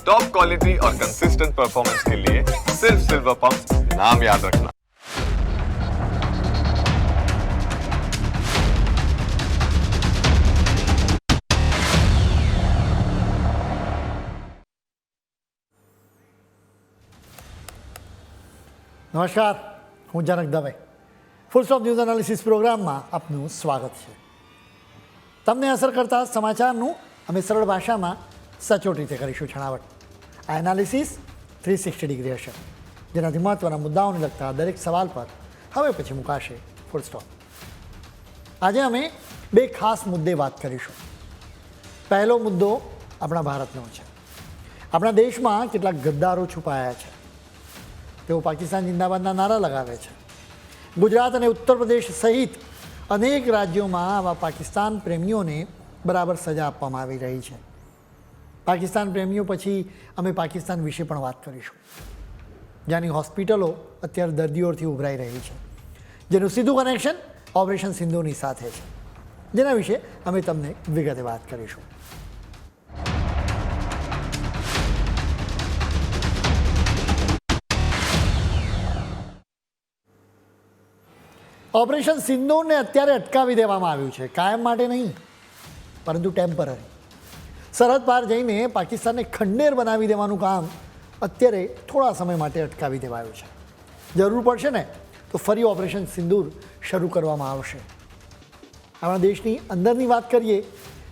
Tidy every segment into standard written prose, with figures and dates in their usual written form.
Top quality और consistent performance के लिए सिर्फ सिल्वर पंप नाम याद रखना। નમસ્કાર, હું Janak Dave. Full stop news analysis પ્રોગ્રામમાં આપનું સ્વાગત છે. તમને અસર કરતા સમાચારનું અમે સરળ ભાષામાં સચોટ રીતે કરીશું છણાવટ. આ એનાલિસિસ 360 ડિગ્રી હશે, જેનાથી મહત્ત્વના મુદ્દાઓને લગતા દરેક સવાલ પર હવે પછી મુકાશે ફૂલ સ્ટોપ. આજે અમે બે ખાસ મુદ્દે વાત કરીશું. પહેલો મુદ્દો આપણા ભારતનો છે. આપણા દેશમાં કેટલાક ગદ્દારો છુપાયા છે. તેઓ પાકિસ્તાન જિંદાબાદના નારા લગાવે છે. ગુજરાત અને ઉત્તર પ્રદેશ સહિત અનેક રાજ્યોમાં આવા પાકિસ્તાન પ્રેમીઓને બરાબર સજા આપવામાં આવી રહી છે. પાકિસ્તાન પ્રેમીઓ પછી અમે પાકિસ્તાન વિશે પણ વાત કરીશું, જ્યાંની હોસ્પિટલો અત્યારે દર્દીઓથી ઉભરાઈ રહી છે, જેનું સીધું કનેક્શન ઓપરેશન સિંધુની સાથે છે, જેના વિશે અમે તમને વિગતે વાત કરીશું. ઓપરેશન સિંદૂરને અત્યારે અટકાવી દેવામાં આવ્યું છે, કાયમ માટે નહીં પરંતુ ટેમ્પરરી. સરહદ પાર જઈને પાકિસ્તાનને ખંડેર બનાવી દેવાનું કામ અત્યારે થોડા સમય માટે અટકાવી દેવાયું છે. જરૂર પડશે ને તો ફરી ઓપરેશન સિંદૂર શરૂ કરવામાં આવશે. આપણા દેશની અંદરની વાત કરીએ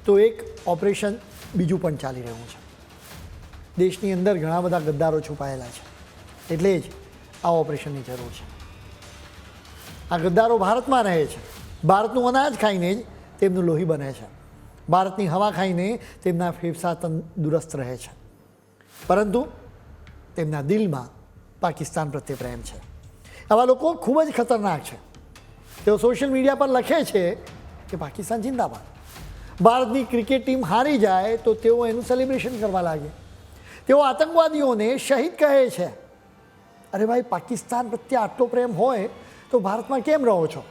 તો એક ઓપરેશન બીજું પણ ચાલી રહ્યું છે. દેશની અંદર ઘણા બધા ગદ્દારો છુપાયેલા છે, એટલે જ આ ઓપરેશનની જરૂર છે. આ ગદ્દારો ભારતમાં રહે છે. ભારતનું અનાજ ખાઈને જ તેમનું લોહી બને છે. ભારતની હવા ખાઈને તેમના ફેફસા તંદુરસ્ત રહે છે, પરંતુ તેમના દિલમાં પાકિસ્તાન પ્રત્યે પ્રેમ છે. આવા લોકો ખૂબ જ ખતરનાક છે. તેઓ સોશિયલ મીડિયા પર લખે છે કે પાકિસ્તાન જિંદાબાદ. ભારતની ક્રિકેટ ટીમ હારી જાય તો તેઓ એનું સેલિબ્રેશન કરવા લાગે. તેઓ આતંકવાદીઓને શહીદ કહે છે. અરે ભાઈ, પાકિસ્તાન પ્રત્યે આટલો પ્રેમ હોય તો ભારતમાં કેમ રહો છો?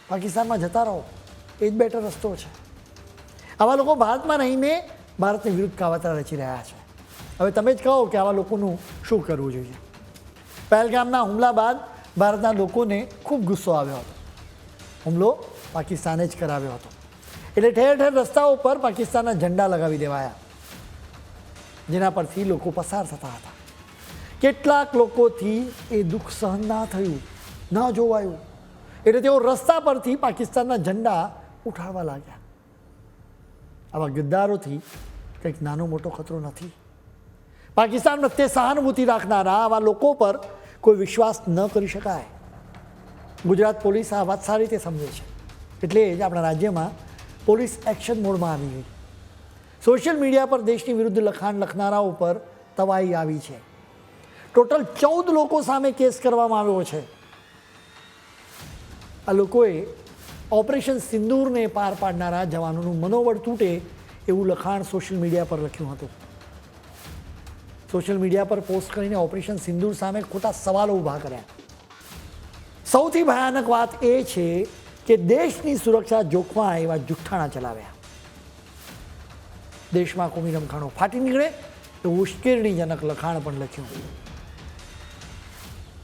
પાકિસ્તાનમાં જતા રહો, એ જ બેટર રસ્તો છે. આવા લોકો ભારતમાં રહીને ભારતની વિરુદ્ધ કાવતરા રચી રહ્યા છે. હવે તમે જ કહો કે આવા લોકોનું શું કરવું જોઈએ? પહેલગામના હુમલા બાદ ભારતના લોકોને ખૂબ ગુસ્સો આવ્યો હતો. હુમલો પાકિસ્તાને જ કરાવ્યો હતો, એટલે ઠેર ઠેર રસ્તાઓ પર પાકિસ્તાનના ઝંડા લગાવી દેવાયા, જેના પરથી લોકો પસાર થતા હતા. કેટલાક લોકોથી એ દુઃખ સહન ના થયું, ન જોવાયું, એટલે તેઓ રસ્તા પરથી પાકિસ્તાનના ઝંડા ઉઠાડવા લાગ્યા. આવા ગદ્દારોથી કંઈક નાનો મોટો ખતરો નથી. પાકિસ્તાન પ્રત્યે સહાનુભૂતિ રાખનારા આવા લોકો પર કોઈ વિશ્વાસ ન કરી શકાય. ગુજરાત પોલીસ આ વાત સારી રીતે સમજે છે, એટલે જ આપણા રાજ્યમાં પોલીસ એક્શન મોડમાં આવી ગઈ. સોશિયલ મીડિયા પર દેશની વિરુદ્ધ લખાણ લખનારાઓ પર તવાઈ આવી છે. ટોટલ 14 લોકો સામે કેસ કરવામાં આવ્યો છે. આ લોકોએ ઓપરેશન સિંદૂરને પાર પાડનારા જવાનોનું મનોબળ તૂટે એવું લખાણ સોશિયલ મીડિયા પર લખ્યું હતું. સોશિયલ મીડિયા પર પોસ્ટ કરીને ઓપરેશન સિંદૂર સામે ખોટા સવાલો ઊભા કર્યા. સૌથી ભયાનક વાત એ છે કે દેશની સુરક્ષા જોખમાય એવા જુઠ્ઠાણા ચલાવ્યા. દેશમાં કોમી રમખાણો ફાટી નીકળે એવું ઉશ્કેરણીજનક લખાણ પણ લખ્યું.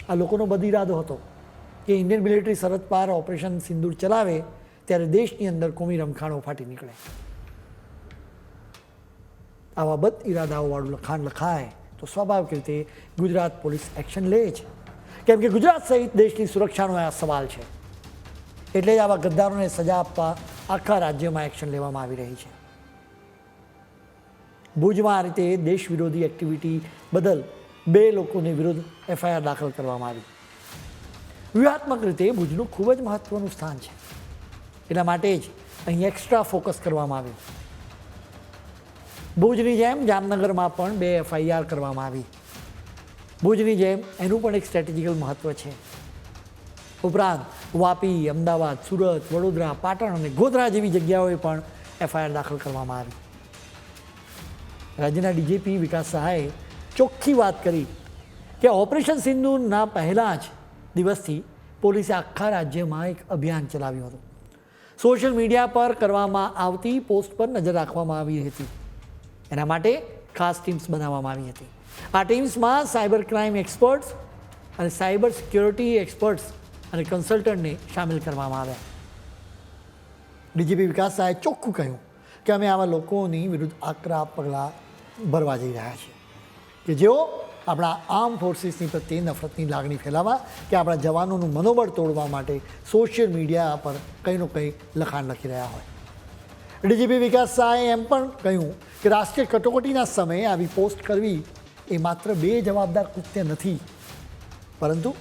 આ લોકોનો બદ ઇરાદો હતો કે ઇન્ડિયન મિલિટરી સરહદ પાર ઓપરેશન સિંદૂર ચલાવે ત્યારે દેશની અંદર કોમી રમખાણો ફાટી નીકળે. આવા બદ ઇરાદાઓવાળું લખાણ લખાય તો સ્વાભાવિક રીતે ગુજરાત પોલીસ એક્શન લે છે, કેમ કે ગુજરાત સહિત દેશની સુરક્ષાનો આ સવાલ છે. એટલે જ આવા ગદ્દારોને સજા આપવા આખા રાજ્યમાં એક્શન લેવામાં આવી રહી છે. ભુજમાં આ રીતે દેશ વિરોધી એક્ટિવિટી બદલ 2 લોકોની વિરુદ્ધ FIR દાખલ કરવામાં આવી. વ્યૂહાત્મક રીતે ભુજનું ખૂબ જ મહત્ત્વનું સ્થાન છે, એટલા માટે જ અહીં એક્સ્ટ્રા ફોકસ કરવામાં આવ્યું. ભુજની જેમ જામનગરમાં પણ 2 FIR કરવામાં આવી. ભુજની જેમ એનું પણ એક સ્ટ્રેટેજિકલ મહત્ત્વ છે. ઉપરાંત વાપી, અમદાવાદ, સુરત, વડોદરા, પાટણ અને ગોધરા જેવી જગ્યાઓએ પણ FIR દાખલ કરવામાં આવી. રાજ્યના ડીજીપી વિકાસ સહાયે ચોખ્ખી વાત કરી કે ઓપરેશન સિંદૂરના પહેલા જ દિવસથી પોલીસે આખા રાજ્યમાં એક અભિયાન ચલાવ્યું હતું. સોશિયલ મીડિયા પર કરવામાં આવતી પોસ્ટ પર નજર રાખવામાં આવી હતી. એના માટે ખાસ ટીમ્સ બનાવવામાં આવી હતી. આ ટીમ્સમાં સાયબર ક્રાઇમ એક્સપર્ટ્સ અને સાયબર સિક્યોરિટી એક્સપર્ટ્સ અને કન્સલ્ટન્ટને સામેલ કરવામાં આવ્યા. ડીજીપી વિકાસ શાહે ચોખ્ખું કહ્યું કે અમે આવા લોકોની વિરુદ્ધ આકરા પગલાં ભરવા જઈ રહ્યા છીએ કે જેઓ આપણા આર્મ ફોર્સિસની પ્રત્યે નફરતની લાગણી ફેલાવવા કે આપણા જવાનોનું મનોબળ તોડવા માટે સોશિયલ મીડિયા પર કંઈનું કંઈ લખાણ લખી રહ્યા હોય. ડીજીપી વિકાસ શાહે એમ પણ કહ્યું કે રાષ્ટ્રીય કટોકટીના સમયે આવી પોસ્ટ કરવી એ માત્ર બેજવાબદાર કૃત્ય નથી, પરંતુ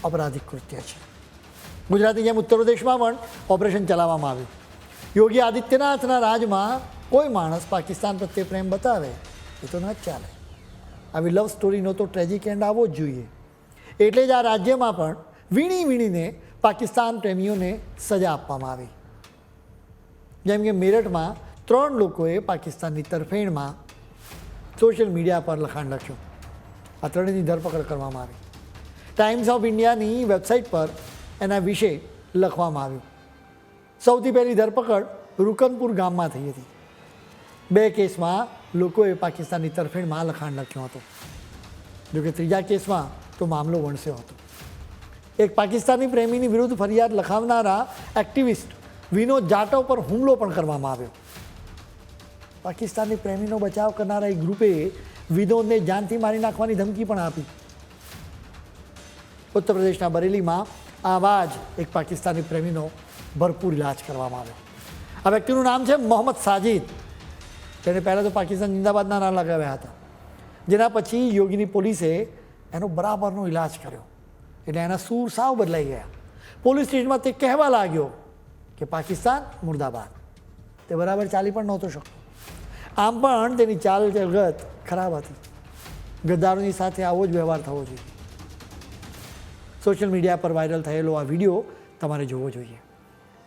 અપરાધિક કૃત્ય છે. ગુજરાતની જેમ ઉત્તર પ્રદેશમાં પણ ઓપરેશન ચલાવવામાં આવ્યું. યોગી આદિત્યનાથના રાજમાં કોઈ માણસ પાકિસ્તાન પ્રત્યે પ્રેમ બતાવે એ તો ન જ ચાલે. આવી લવ સ્ટોરીનો તો ટ્રેજિક એન્ડ આવવો જ જોઈએ. એટલે જ આ રાજ્યમાં પણ વીણીને પાકિસ્તાન પ્રેમીઓને સજા આપવામાં આવી. જેમ કે મેરઠમાં 3 લોકોએ પાકિસ્તાનની તરફેણમાં સોશિયલ મીડિયા પર લખાણ લખ્યું. આ ત્રણેયની ધરપકડ કરવામાં આવી. ટાઈમ્સ ઓફ ઇન્ડિયાની વેબસાઇટ પર એના વિશે લખવામાં આવ્યું. સૌથી પહેલી ધરપકડ રૂકનપુર ગામમાં થઈ હતી. 2 કેસમાં લોકોએ પાકિસ્તાનની તરફેણમાં લખાણ લખ્યું હતું. જોકે ત્રીજા કેસમાં તો મામલો વણસ્યો હતો. એક પાકિસ્તાની પ્રેમીની વિરુદ્ધ ફરિયાદ લખાવનારા એક્ટિવિસ્ટ વિનોદ જાટવ પર હુમલો પણ કરવામાં આવ્યો. પાકિસ્તાની પ્રેમીનો બચાવ કરનારા એક ગ્રુપે વિનોદને જાનથી મારી નાખવાની ધમકી પણ આપી. ઉત્તર પ્રદેશના બરેલીમાં આવા જ એક પાકિસ્તાની પ્રેમીનો ભરપૂર ઇલાજ કરવામાં આવ્યો. આ વ્યક્તિનું નામ છે મોહમ્મદ સાજિદ. તેણે પહેલાં તો પાકિસ્તાન જિંદાબાદના નારા લગાવ્યા હતા, જેના પછી યોગીની પોલીસે એનો બરાબરનો ઇલાજ કર્યો. એટલે એના સૂર સાવ બદલાઈ ગયા. પોલીસ સ્ટેશનમાં તે કહેવા લાગ્યો કે પાકિસ્તાન મુર્દાબાદ. તે બરાબર ચાલી પણ નહોતો શકતો. આમ પણ તેની ચાલ જગત ખરાબ હતી. ગદ્દારોની સાથે આવો જ વ્યવહાર થવો જોઈએ. સોશિયલ મીડિયા પર વાયરલ થયેલો આ વિડીયો તમારે જોવો જોઈએ,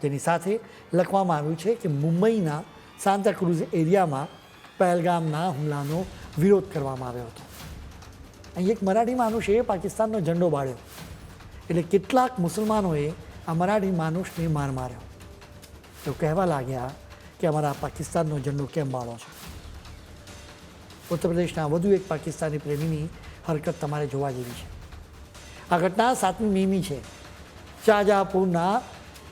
જેની સાથે લખવામાં આવ્યું છે કે મુંબઈના સાન્તાક્રુઝ એરિયામાં પહેલગામના હુમલાનો વિરોધ કરવામાં આવ્યો હતો. અહીં એક મરાઠી માનુષે પાકિસ્તાનનો ઝંડો બાળ્યો, એટલે કેટલાક મુસલમાનોએ આ મરાઠી માનુષને માર માર્યો. તો કહેવા લાગ્યા કે અમારા પાકિસ્તાનનો ઝંડો કેમ બાળો છો. ઉત્તર પ્રદેશના વધુ એક પાકિસ્તાની પ્રેમીની હરકત તમારે જોવા જેવી છે. આ ઘટના 7મી મેની છે. શાહજહાંપુરના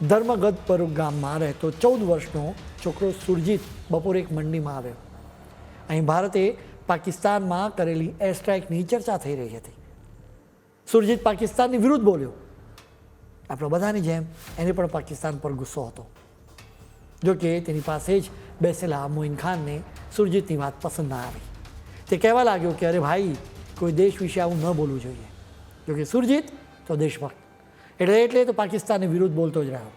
ધર્મગદપુર ગામમાં રહેતો 14 વર્ષનો છોકરો સુરજીત બપોરે એક મંડીમાં આવ્યો. અહીં ભારતે પાકિસ્તાનમાં કરેલી એર સ્ટ્રાઇકની ચર્ચા થઈ રહી હતી. સુરજીત પાકિસ્તાનની વિરુદ્ધ બોલ્યો. આપણે બધાની જેમ એને પણ પાકિસ્તાન પર ગુસ્સો હતો. જોકે તેની પાસે જ બેસેલા મોઇન ખાનને સુરજીતની વાત પસંદ ના આવી. તે કહેવા લાગ્યો કે અરે ભાઈ, કોઈ દેશ વિશે આવું ન બોલવું જોઈએ. જોકે સુરજીત તો દેશભક્ત, એટલે તો પાકિસ્તાનની વિરુદ્ધ બોલતો જ રહ્યો.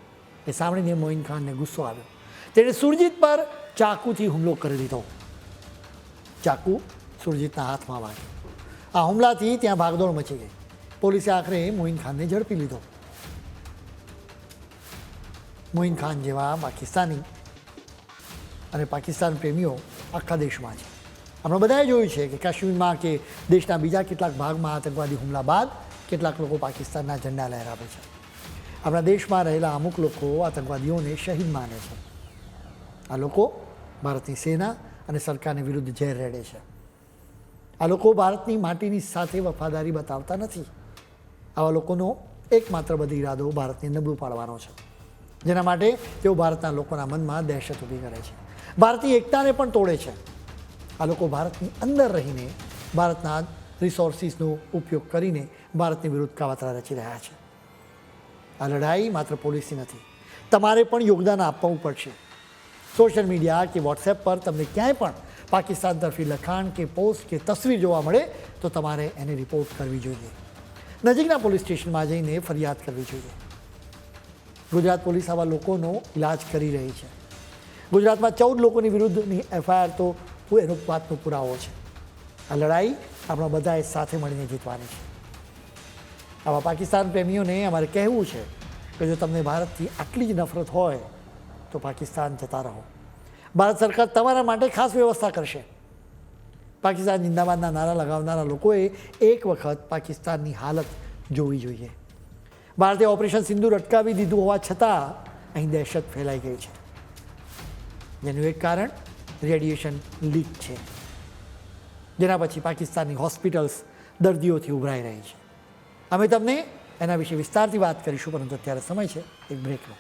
એ સાંભળીને મોઇન ખાનને ગુસ્સો આવ્યો. તેણે સુરજીત પર ચાકુથી હુમલો કરી દીધો. ચાકુ સુરજીતના હાથમાં વાગ્યો. આ હુમલાથી ત્યાં ભાગદોડ મચી ગઈ. પોલીસે આખરે મોઇન ખાનને ઝડપી લીધો. મોઇન ખાન જેવા પાકિસ્તાની અને પાકિસ્તાન પ્રેમીઓ આખા દેશમાં છે. આપણે બધાએ જોયું છે કે કાશ્મીરમાં કે દેશના બીજા કેટલાક ભાગમાં આતંકવાદી હુમલા બાદ કેટલાક લોકો પાકિસ્તાનના ઝંડા લહેરાવે છે. આપણા દેશમાં રહેલા અમુક લોકો આતંકવાદીઓને શહીદ માને છે. આ લોકો ભારતની સેના અને સરકારની વિરુદ્ધ ઝેર રેડે છે. આ લોકો ભારતની માટીની સાથે વફાદારી બતાવતા નથી. આવા લોકોનો એકમાત્ર બધી ઈરાદો ભારતને નબળું પાડવાનો છે, જેના માટે તેઓ ભારતના લોકોના મનમાં દહેશત ઊભી કરે છે. ભારતની એકતાને પણ તોડે છે. આ લોકો ભારતની અંદર રહીને ભારતના રિસોર્સિસનો ઉપયોગ કરીને ભારતની વિરુદ્ધ કાવતરા રચી રહ્યા છે. આ લડાઈ માત્ર પોલીસની નથી, તમારે પણ યોગદાન આપવું પડશે. સોશિયલ મીડિયા કે વોટ્સએપ પર તમને ક્યાંય પણ પાકિસ્તાન તરફી લખાણ કે પોસ્ટ કે તસવીર જોવા મળે તો તમારે એને રિપોર્ટ કરવી જોઈએ. નજીકના પોલીસ સ્ટેશનમાં જઈને ફરિયાદ કરવી જોઈએ. ગુજરાત પોલીસ આવા લોકોનો ઇલાજ કરી રહી છે. ગુજરાતમાં 14 લોકોની વિરુદ્ધની એફઆઈઆર તો એનો વાતનો પુરાવો છે. આ લડાઈ આપણા બધાએ સાથે મળીને જીતવાની છે. આવા પાકિસ્તાન પ્રેમીઓને અમારે કહેવું છે કે જો તમને ભારતથી આટલી જ નફરત હોય તો પાકિસ્તાન જતા રહો. ભારત સરકાર તમારા માટે ખાસ વ્યવસ્થા કરશે. પાકિસ્તાન જિંદાબાદના નારા લગાવનારા લોકોએ એક વખત પાકિસ્તાનની હાલત જોવી જોઈએ. ભારતે ઓપરેશન સિંદૂર અટકાવી દીધું હોવા છતાં અહીં દહેશત ફેલાઈ ગઈ છે, જેનું એક કારણ રેડિયેશન લીક છે. જેના પછી પાકિસ્તાનની હોસ્પિટલ્સ દર્દીઓથી ઉભરાઈ રહી છે. અમે તમને એના વિશે વિસ્તારથી વાત કરીશું, પરંતુ અત્યારે સમય છે એક બ્રેકનો.